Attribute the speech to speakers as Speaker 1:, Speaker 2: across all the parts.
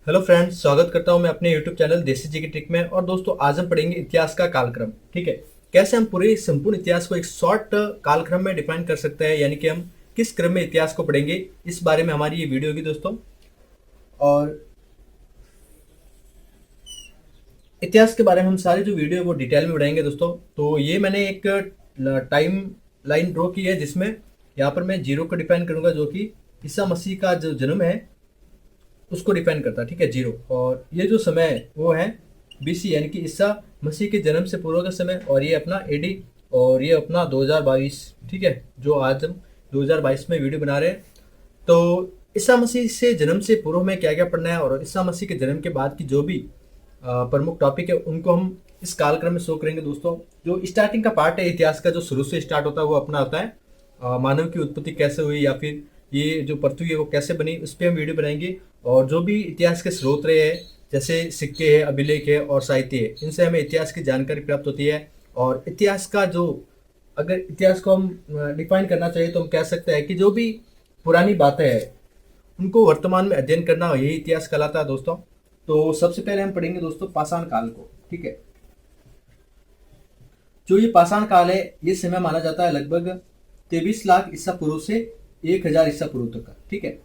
Speaker 1: Hello friends, स्वागत करता हूं मैं अपने यूट्यूब चैनल देसी जी की ट्रिक में। और दोस्तों, आज हम पढ़ेंगे इतिहास का कालक्रम। ठीक है, कैसे हम पूरे संपूर्ण इतिहास को एक शॉर्ट कालक्रम में डिफाइन कर सकते हैं, यानी कि हम किस क्रम में इतिहास को पढ़ेंगे, इस बारे में हमारी ये वीडियो होगी दोस्तों। और इतिहास के बारे में हम सारी जो वीडियो है वो डिटेल में बढ़ाएंगे दोस्तों। तो ये मैंने एक टाइम लाइन ड्रॉ की है, जिसमें यहाँ पर मैं जीरो को डिफाइन करूंगा, जो कि ईसा मसीह का जो जन्म है उसको डिफाइन करता है। ठीक है, जीरो। और ये जो समय है वो है बीसी, यानी कि ईसा मसीह के जन्म से पूर्व का समय। और ये अपना एडी, और ये अपना 2022। ठीक है, जो आज हम 2022 में वीडियो बना रहे हैं। तो ईसा मसीह से जन्म से पूर्व में क्या क्या पढ़ना है, और ईसा मसीह के जन्म के बाद की जो भी प्रमुख टॉपिक है उनको हम इस कालक्रम में शो करेंगे दोस्तों। जो स्टार्टिंग का पार्ट है इतिहास का, जो शुरू से स्टार्ट होता है, वो अपना होता है मानव की उत्पत्ति कैसे हुई, या फिर ये जो पृथ्वी है वो कैसे बनी, उस पर हम वीडियो बनाएंगे। और जो भी इतिहास के स्रोत रहे हैं, जैसे सिक्के है, अभिलेख है और साहित्य है, इनसे हमें इतिहास की जानकारी प्राप्त होती है। और इतिहास का जो, अगर इतिहास को हम डिफाइन करना चाहिए तो हम कह सकते हैं कि जो भी पुरानी बातें हैं उनको वर्तमान में अध्ययन करना, यही इतिहास कहलाता है दोस्तों। तो सबसे पहले हम पढ़ेंगे दोस्तों पाषाण काल को। ठीक है, जो ये पाषाण काल है, ये समय माना जाता है लगभग 23 लाख ईसा पूर्व से 1000 ईसा पूर्व तक का। ठीक है,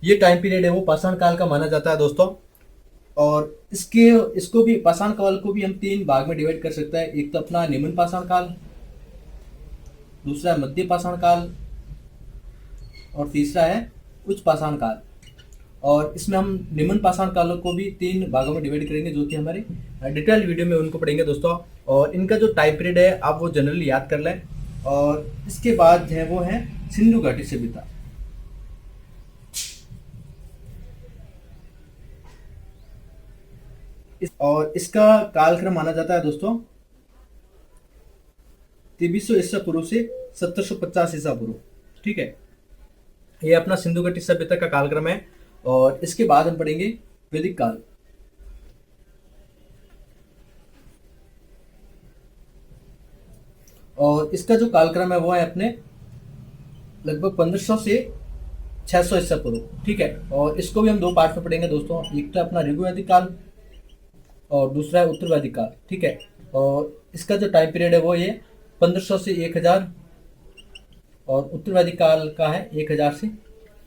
Speaker 1: ये टाइम पीरियड है वो पाषाण काल का माना जाता है दोस्तों। और इसके इसको भी, पाषाण काल को भी हम तीन भाग में डिवाइड कर सकते हैं। एक तो अपना निम्न पाषाण काल, दूसरा है मध्य पाषाण काल, और तीसरा है उच्च पाषाण काल। और इसमें हम निम्न पाषाण कालों को भी तीन भागों में डिवाइड करेंगे, जो कि हमारे डिटेल वीडियो में उनको पढ़ेंगे दोस्तों। और इनका जो टाइम पीरियड है आप वो जनरली याद कर लें। और इसके बाद है वो है सिंधु घाटी सभ्यता। और इसका कालक्रम माना जाता है दोस्तों 2300 ईसा पूर्व से 1750 ईसा पूर्व। ठीक है, ये अपना सिंधु घाटी सभ्यता का कालक्रम है। और इसके बाद हम पढ़ेंगे वैदिक काल। और इसका जो कालक्रम है वो है अपने लगभग 1500 से 600 ईसा पूर्व। ठीक है, और इसको भी हम दो पार्ट में पढ़ेंगे दोस्तों। एक तो अपना ऋग्वैदिक काल, और दूसरा है उत्तर वैदिक काल। ठीक है, और इसका जो टाइम पीरियड है वो ये 1500 से 1000, और उत्तर वैदिक काल का है 1000 से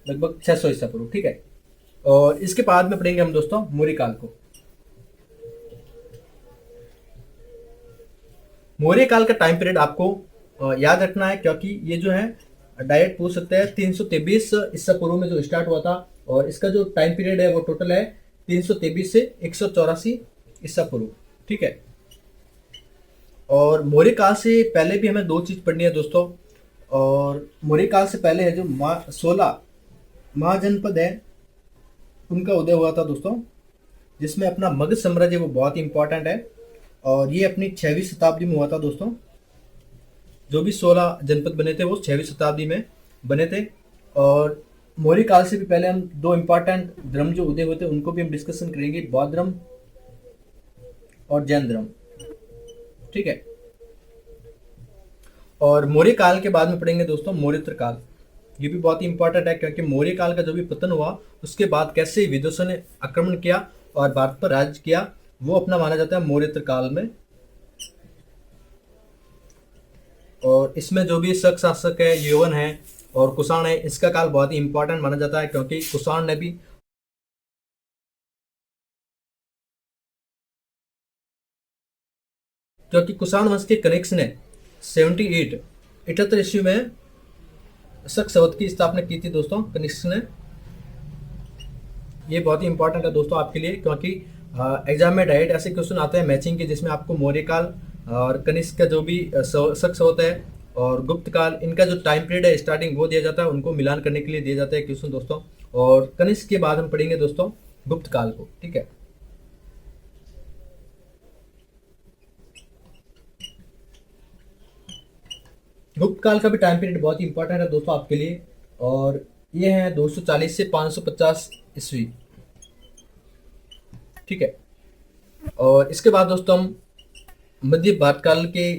Speaker 1: लगभग 600 ईसा पूर्व। ठीक है, और इसके बाद में पढ़ेंगे हम दोस्तों मौर्य काल को। मौर्य काल का टाइम पीरियड आपको याद रखना है, क्योंकि ये जो है डायरेक्ट पूछ सकते हैं। 323 ईसा पूर्व में जो स्टार्ट हुआ था, और इसका जो टाइम पीरियड है वो टोटल है 323 से 184 ईसा पूर्व। ठीक है, और मौर्य काल से पहले भी हमें दो चीज पढ़नी है दोस्तों। और मौर्य काल से पहले है जो 16 महाजनपद है, उनका उदय हुआ था दोस्तों, जिसमें अपना मगध साम्राज्य वो बहुत ही इंपॉर्टेंट है। और ये अपनी 6वीं शताब्दी में हुआ था दोस्तों। जो भी 16 जनपद बने थे वो 6वीं शताब्दी में बने थे। और मौर्य काल से भी पहले हम दो इंपॉर्टेंट धर्म जो उदय हुए थे उनको भी हम डिस्कशन करेंगे, बौद्ध धर्म और जैन धर्म। ठीक है, और मौर्य काल के बाद में पढ़ेंगे दोस्तों मौर्योत्तर काल। ये भी बहुत ही इंपॉर्टेंट है, क्योंकि मौर्य काल का जो भी पतन हुआ उसके बाद कैसे विदेशों ने आक्रमण किया और भारत पर राज किया, वो अपना माना जाता है मौर्योत्तर काल में। और इसमें जो भी शक शासक है, यवन है और कुषाण है, इसका काल बहुत ही इंपॉर्टेंट माना जाता है, क्योंकि कुषाण ने भी, क्योंकि कुषाण वंश के कनिष्क ने 78 78 ईस्वी में शक संवत की स्थापना की थी दोस्तों, कनिष्क ने। ये बहुत ही इंपॉर्टेंट है दोस्तों आपके लिए, क्योंकि एग्जाम में डायरेक्ट ऐसे क्वेश्चन आते हैं मैचिंग के, जिसमें आपको मौर्य काल और कनिष्क का जो भी शक होता है और गुप्त काल, इनका जो टाइम पीरियड है स्टार्टिंग वो दिया जाता है, उनको मिलान करने के लिए दिया जाता है क्वेश्चन दोस्तों। और कनिष्क के बाद हम पढ़ेंगे दोस्तों गुप्त काल को। ठीक है, गुप्त काल का भी टाइम पीरियड बहुत ही इंपॉर्टेंट है दोस्तों आपके लिए। और ये है 240 से 550 ईस्वी। ठीक है, और इसके बाद दोस्तों हम मध्य भारत काल के,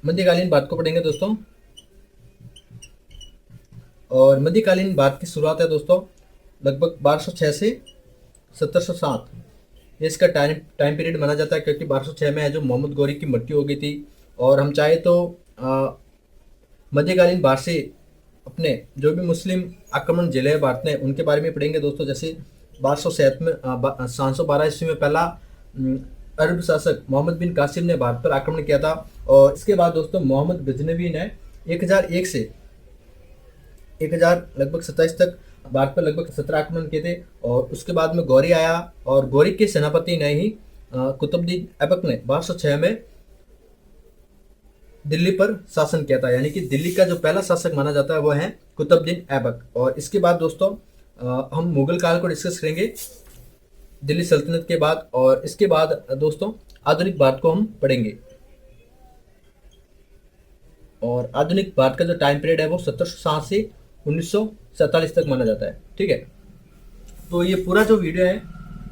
Speaker 1: मध्यकालीन भारत को पढ़ेंगे दोस्तों। और मध्यकालीन भारत की शुरुआत है दोस्तों लगभग 1206 से 1707 ये इसका टाइम पीरियड माना जाता है, क्योंकि 1206 में है जो मोहम्मद गौरी की मृत्यु हो गई थी। और हम चाहे तो मध्यकालीन भारत से अपने जो भी मुस्लिम आक्रमण झेले हैं भारत ने, उनके बारे में पढ़ेंगे दोस्तों। जैसे 1207 में 712 ईस्वी में पहला अरब शासक मोहम्मद बिन कासिम ने भारत पर आक्रमण किया था। और इसके बाद दोस्तों मोहम्मद गजनवी ने 1001 से 1000 लगभग 27 तक भारत पर लगभग 17 आक्रमण किए थे। और उसके बाद में गौरी आया, और गौरी के सेनापति ने ही कुतुबुद्दीन ऐबक ने 1206 में दिल्ली पर शासन किया था। यानी कि दिल्ली का जो पहला शासक माना जाता है वो है कुतुबुद्दीन ऐबक। और इसके बाद दोस्तों हम मुगल काल को डिस्कस करेंगे दिल्ली सल्तनत के बाद। और इसके बाद दोस्तों आधुनिक भारत को हम पढ़ेंगे। और आधुनिक भारत का जो टाइम पीरियड है वो 1760 से 1947 तक माना जाता है। ठीक है, तो ये पूरा जो वीडियो है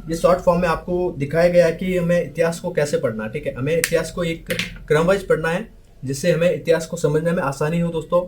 Speaker 1: ये शॉर्ट फॉर्म में आपको दिखाया गया है कि हमें इतिहास को कैसे पढ़ना है। ठीक है, हमें इतिहास को एक क्रम वाइज पढ़ना है, जिससे हमें इतिहास को समझने में आसानी हो दोस्तों।